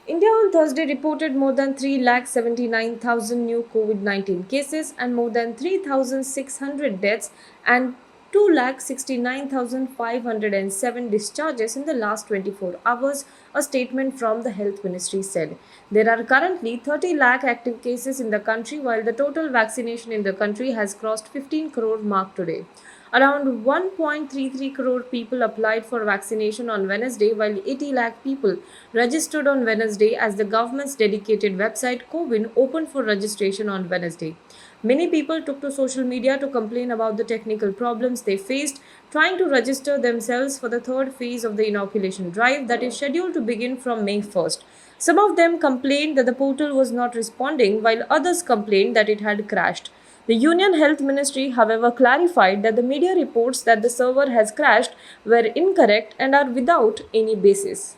India on Thursday reported more than 3,79,000 new COVID-19 cases and more than 3,600 deaths and 2,69,507 discharges in the last 24 hours, a statement from the Health Ministry said. There are currently 30 lakh active cases in the country, while the total vaccination in the country has crossed 15 crore mark today. Around 1.33 crore people applied for vaccination on Wednesday, while 80 lakh people registered on Wednesday as the government's dedicated website Widen opened for registration on Wednesday. Many people took to social media to complain about the technical problems they faced trying to register themselves for the third phase of the inoculation drive that is scheduled to begin from May 1st. Some of them complained that the portal was not responding, while others complained that it had crashed. The Union Health Ministry, however, clarified that the media reports that the server has crashed were incorrect and are without any basis.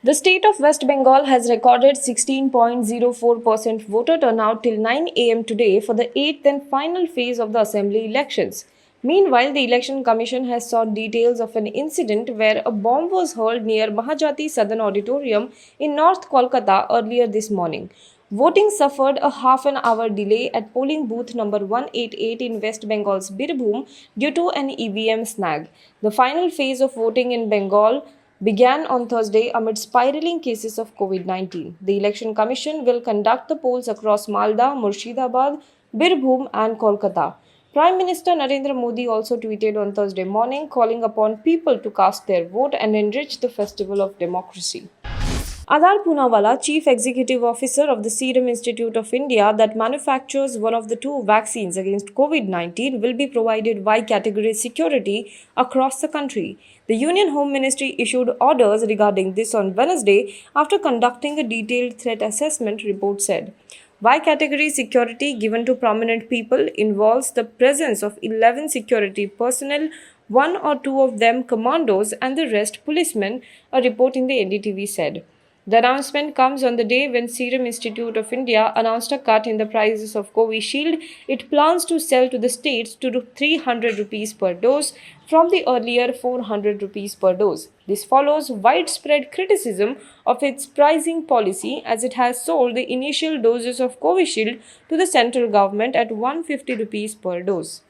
The state of West Bengal has recorded 16.04% voter turnout till 9 am today for the 8th and final phase of the assembly elections. Meanwhile, the Election Commission has sought details of an incident where a bomb was hurled near Mahajati Southern Auditorium in North Kolkata earlier this morning. Voting suffered a half-an-hour delay at polling booth number 188 in West Bengal's Birbhum due to an EVM snag. The final phase of voting in Bengal began on Thursday amid spiraling cases of COVID-19. The Election Commission will conduct the polls across Malda, Murshidabad, Birbhum and Kolkata. Prime Minister Narendra Modi also tweeted on Thursday morning calling upon people to cast their vote and enrich the festival of democracy. Adar Poonawalla, Chief Executive Officer of the Serum Institute of India that manufactures one of the two vaccines against COVID-19, will be provided Y-category security across the country. The Union Home Ministry issued orders regarding this on Wednesday after conducting a detailed threat assessment, report said. Y-category security given to prominent people involves the presence of 11 security personnel, one or two of them commandos and the rest policemen, a report in the NDTV said. The announcement comes on the day when Serum Institute of India announced a cut in the prices of Covishield. It plans to sell to the states to 300 rupees per dose from the earlier 400 rupees per dose. This follows widespread criticism of its pricing policy as it has sold the initial doses of Covishield to the central government at 150 rupees per dose.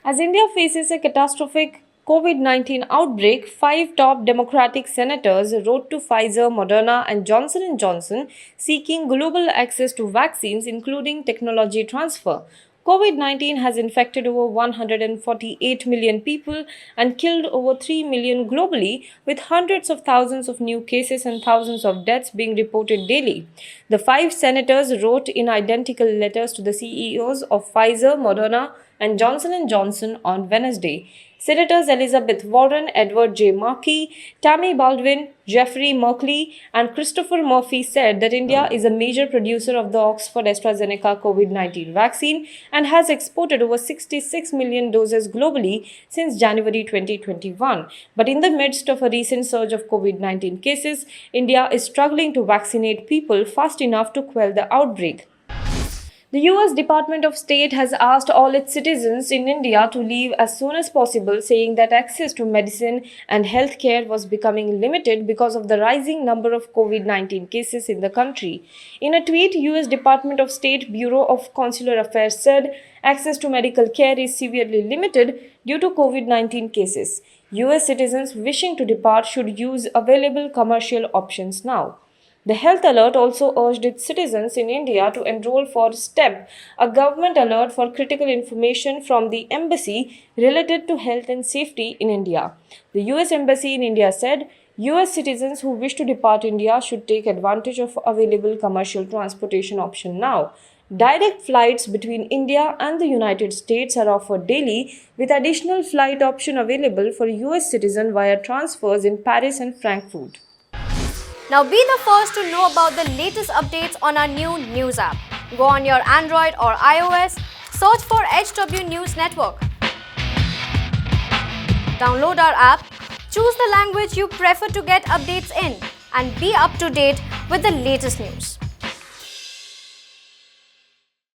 As India faces a catastrophic COVID-19 outbreak, 5 top Democratic senators wrote to Pfizer, Moderna and Johnson&Johns seeking global access to vaccines, including technology transfer. COVID-19 has infected over 148 million people and killed over 3 million globally, with hundreds of thousands of new cases and thousands of deaths being reported daily. The 5 senators wrote in identical letters to the CEOs of Pfizer, Moderna and Johnson&Johns on Wednesday. Senators Elizabeth Warren, Edward J. Markey, Tammy Baldwin, Jeffrey Merkley, and Christopher Murphy said that India is a major producer of the Oxford AstraZeneca COVID-19 vaccine and has exported over 66 million doses globally since January 2021. But in the midst of a recent surge of COVID-19 cases, India is struggling to vaccinate people fast enough to quell the outbreak. The US Department of State has asked all its citizens in India to leave as soon as possible, saying that access to medicine and health care was becoming limited because of the rising number of COVID-19 cases in the country. In a tweet, US Department of State Bureau of Consular Affairs said access to medical care is severely limited due to COVID-19 cases. US citizens wishing to depart should use available commercial options now. The Health Alert also urged its citizens in India to enroll for STEP, a government alert for critical information from the embassy related to health and safety in India. The US Embassy in India said US citizens who wish to depart India should take advantage of available commercial transportation option now. Direct flights between India and the United States are offered daily, with additional flight option available for US citizens via transfers in Paris and Frankfurt. Now be the first to know about the latest updates on our new news app. Go on your Android or iOS, search for HW News Network. Download our app, choose the language you prefer to get updates in, and be up to date with the latest news.